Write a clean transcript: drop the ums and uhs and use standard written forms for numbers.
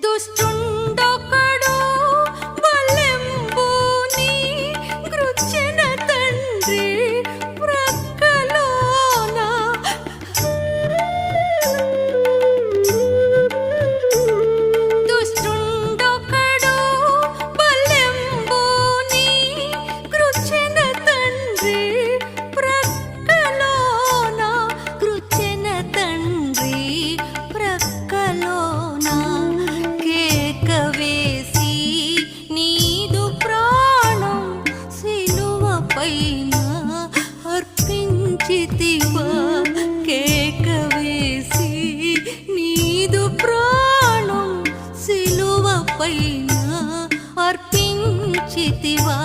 దుష్టుండొకడు బలెంబుని గృచ్చెన తండ్రి ప్రక్కలోన. దుష్టుండొకడు బలెంబుని గృచ్చెన తండ్రి ప్రక్కలోన. గృచ్చెన తండ్రి ప్రక్కలోన. కేక వేసి నీదు ప్రాణం సిలువపైన అర్పించితివా. కేక వేసి నీదు ప్రాణం సిలువపైన అర్పించితివా.